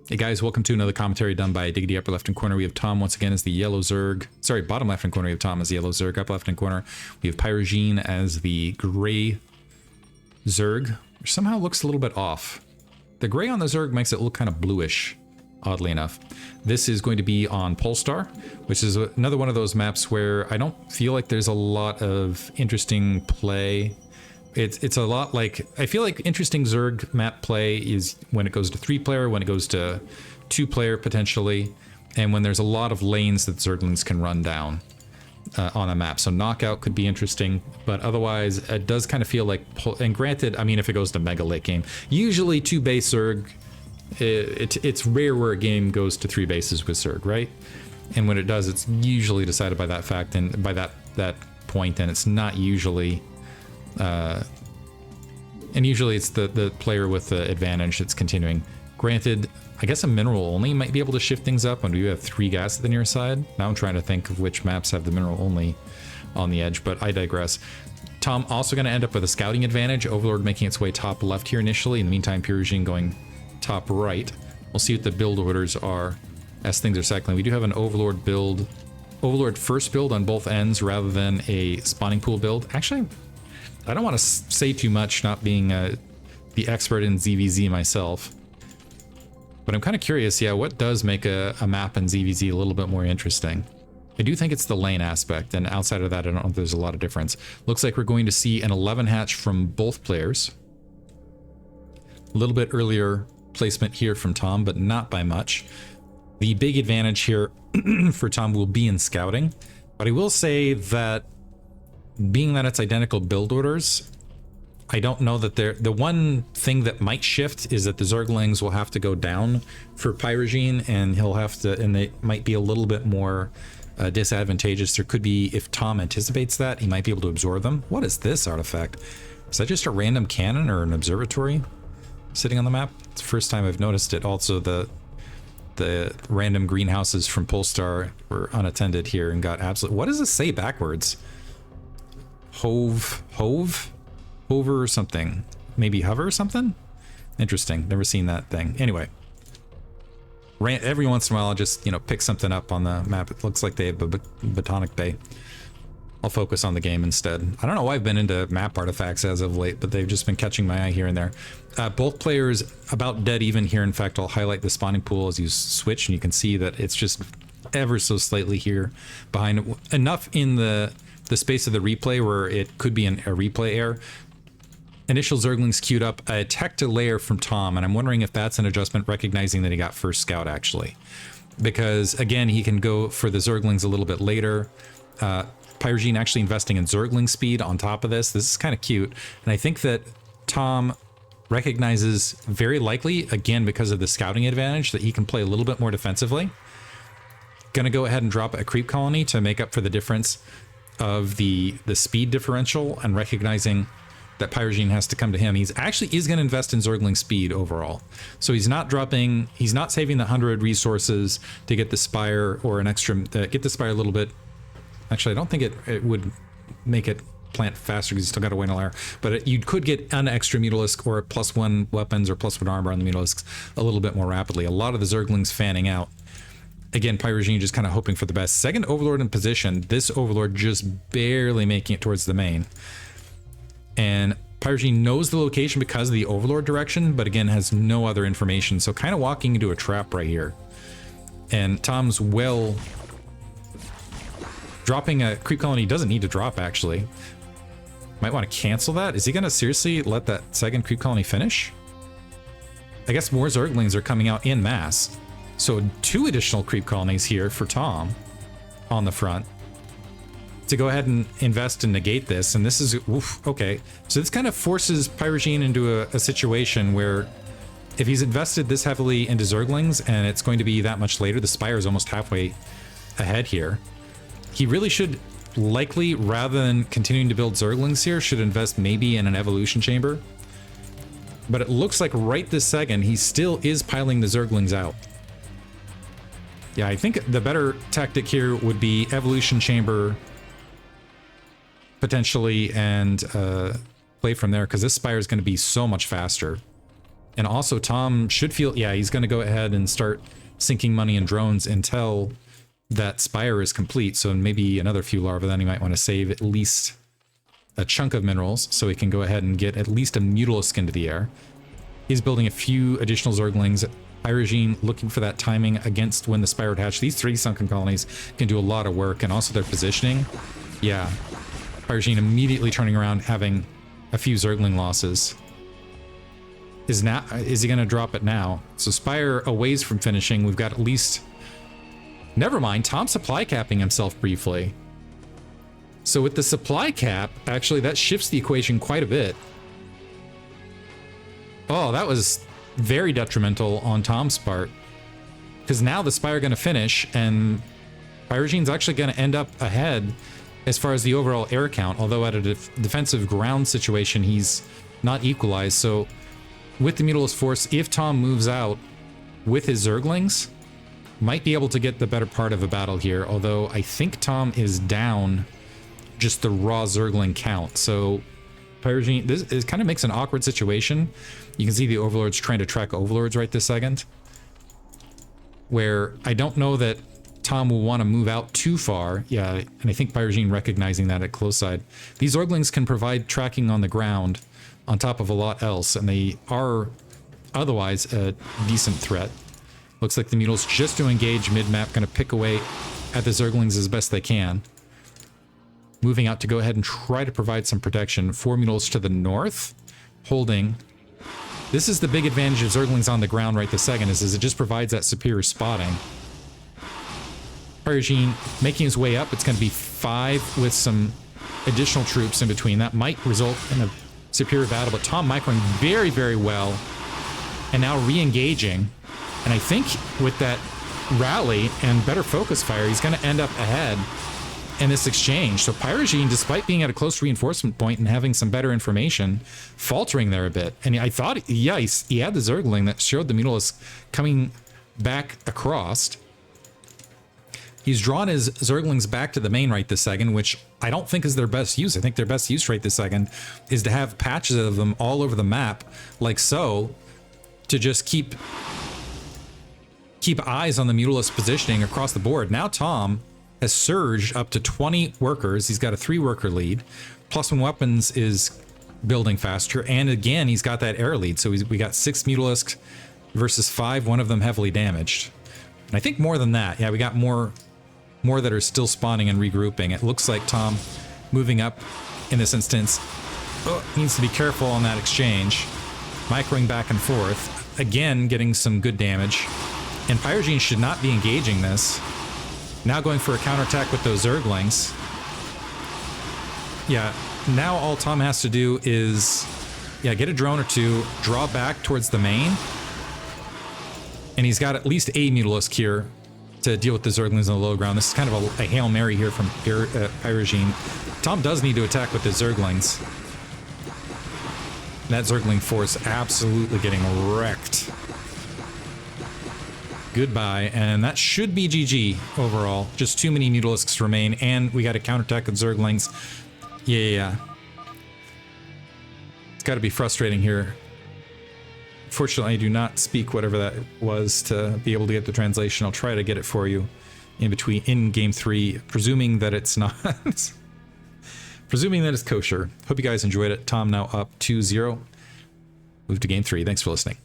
Hey guys, welcome to another commentary done by Diggity. Upper left hand corner, we have Tom once again as the yellow Zerg. Sorry, bottom left hand corner, we have Tom as the yellow Zerg. Upper left hand corner, we have Pierozan as the gray Zerg, which somehow looks a little bit off. The gray on the Zerg makes it look kind of bluish, oddly enough. This is going to be on Polestar, which is another one of those maps where I don't feel like there's a lot of interesting play. It's a lot like, I feel like interesting Zerg map play is when it goes to 3-player, when it goes to 2-player potentially, and when there's a lot of lanes that Zerglings can run down on a map. So Knockout could be interesting, but otherwise it does kind of feel like, and granted, I mean, if it goes to Mega Late Game, usually 2-base Zerg, it's rare where a game goes to 3 bases with Zerg, right? And when it does, it's usually decided by that fact and by that point, and it's not usually... and usually it's the player with the advantage that's continuing. Granted, I guess a mineral only might be able to shift things up when you have 3 gas at the near side. Now I'm trying to think of which maps have the mineral only on the edge, but I digress. Tom also going to end up with a scouting advantage. Overlord making its way top left here initially. In the meantime, Pierozan going top right. We'll see what the build orders are as things are cycling. We do have an Overlord build, Overlord first build on both ends rather than a spawning pool build. Actually, I don't want to say too much, not being the expert in ZVZ myself. But I'm kind of curious, yeah, what does make a map in ZVZ a little bit more interesting? I do think it's the lane aspect, and outside of that, I don't know if there's a lot of difference. Looks like we're going to see an 11 hatch from both players. A little bit earlier placement here from Tom, but not by much. The big advantage here for Tom will be in scouting, but I will say that being that it's identical build orders, I don't know that the one thing that might shift is that the Zerglings will have to go down for Pierozan, and he'll have to, and they might be a little bit more disadvantageous. There could be, if Tom anticipates that, he might be able to absorb them. What is this artifact? Is that just a random cannon or an observatory sitting on the map? It's the first time I've noticed it. Also, the random greenhouses from Polestar were unattended here and got absolute. What does this say backwards? Hover or something, maybe hover or something. Interesting, never seen that thing. Anyway, every once in a while I'll just, you know, pick something up on the map. It looks like they have a Botanic Bay. I'll focus on the game instead. I don't know why I've been into map artifacts as of late, but they've just been catching my eye here and there. Both players about dead even here. In fact, I'll highlight the spawning pool as you switch, and you can see that it's just ever so slightly here behind, enough in the space of the replay where it could be a replay error. Initial Zerglings queued up. I attacked a layer from Tom, and I'm wondering if that's an adjustment, recognizing that he got first scout actually. Because again, he can go for the Zerglings a little bit later. Pierozan actually investing in Zergling speed on top of this. This is kind of cute. And I think that Tom recognizes very likely, again, because of the scouting advantage, that he can play a little bit more defensively. Gonna go ahead and drop a creep colony to make up for the difference of the speed differential, and recognizing that Pierozan has to come to him. He's actually is going to invest in Zergling speed overall. So he's not saving the 100 resources to get the Spire or an extra, get the Spire a little bit. Actually, I don't think it would make it plant faster because you still got to wait an hour. But you could get an extra Mutalisk or +1 weapons or +1 armor on the Mutalisks a little bit more rapidly. A lot of the Zerglings fanning out. Again, Pierozan just kind of hoping for the best. Second Overlord in position. This Overlord just barely making it towards the main. And Pierozan knows the location because of the Overlord direction, but again, has no other information. So kind of walking into a trap right here. And Tom's dropping a creep colony. Doesn't need to drop, actually. Might want to cancel that. Is he going to seriously let that second creep colony finish? I guess more Zerglings are coming out in mass. So 2 additional creep colonies here for Tom on the front to go ahead and invest and negate this. And this is, oof, okay. So this kind of forces Pierozan into a situation where if he's invested this heavily into Zerglings and it's going to be that much later, the Spire is almost halfway ahead here. He really should likely, rather than continuing to build Zerglings here, should invest maybe in an evolution chamber. But it looks like right this second, he still is piling the Zerglings out. Yeah, I think the better tactic here would be evolution chamber potentially, and play from there, because this Spire is going to be so much faster. And also Tom should feel, yeah, he's going to go ahead and start sinking money in drones until that spire is complete. So maybe another few larvae, then he might want to save at least a chunk of minerals so he can go ahead and get at least a Mutalisk into the air. He's building a few additional Zerglings. Pierozan looking for that timing against when the spire would hatch. These 3 sunken colonies can do a lot of work, and also their positioning. Yeah, Pierozan immediately turning around, having a few Zergling losses. Is he going to drop it now? So spire a ways from finishing. We've got at least... Never mind, Tom supply capping himself briefly. So with the supply cap, actually that shifts the equation quite a bit. Oh, that was very detrimental on Tom's part. Because now the spire going to finish, and Pierozan's actually going to end up ahead as far as the overall air count, although at a defensive ground situation, he's not equalized. So with the Mutalisk Force, if Tom moves out with his Zerglings, might be able to get the better part of a battle here, although I think Tom is down just the raw Zergling count. So Pierozan, this kind of makes an awkward situation. You can see the Overlords trying to track Overlords right this second, where I don't know that Tom will want to move out too far. Yeah, and I think Pierozan recognizing that at close side. These Zerglings can provide tracking on the ground on top of a lot else, and they are otherwise a decent threat. Looks like the Mutals just to engage mid-map, going to pick away at the Zerglings as best they can. Moving out to go ahead and try to provide some protection. 4 Mutals to the north, holding. This is the big advantage of Zerglings on the ground right this second, is it just provides that superior spotting. Pierozan making his way up. It's going to be 5 with some additional troops in between. That might result in a superior battle, but Tom microing very, very well. And now re-engaging. And I think with that rally and better focus fire, he's going to end up ahead in this exchange. So Pierozan, despite being at a close reinforcement point and having some better information, faltering there a bit. And I thought, yeah, he had the Zergling that showed the Mutalisk coming back across. He's drawn his Zerglings back to the main right this second, which I don't think is their best use. I think their best use right this second is to have patches of them all over the map, like so, to just keep eyes on the Mutalisk positioning across the board. Now Tom has surged up to 20 workers. He's got a 3-worker lead. +1 weapons is building faster, and again, he's got that air lead. So we got 6 Mutalisks versus 5, one of them heavily damaged. And I think more than that. Yeah, we got more that are still spawning and regrouping. It looks like Tom moving up in this instance needs to be careful on that exchange. Microing back and forth. Again, getting some good damage. And Pierozan should not be engaging this. Now going for a counterattack with those Zerglings. Yeah, now all Tom has to do is, yeah, get a drone or 2, draw back towards the main. And he's got at least a Mutalisk here to deal with the Zerglings on the low ground. This is kind of a Hail Mary here from Pierozan. Tom does need to attack with the Zerglings. That Zergling force absolutely getting wrecked. Goodbye, and that should be GG overall. Just too many Mutalisks remain, and we got a counterattack with Zerglings. Yeah. It's got to be frustrating here. Fortunately, I do not speak whatever that was to be able to get the translation. I'll try to get it for you in game 3, presuming that it's not. Presuming that it's kosher. Hope you guys enjoyed it. Tom now up 2-0. Move to game 3. Thanks for listening.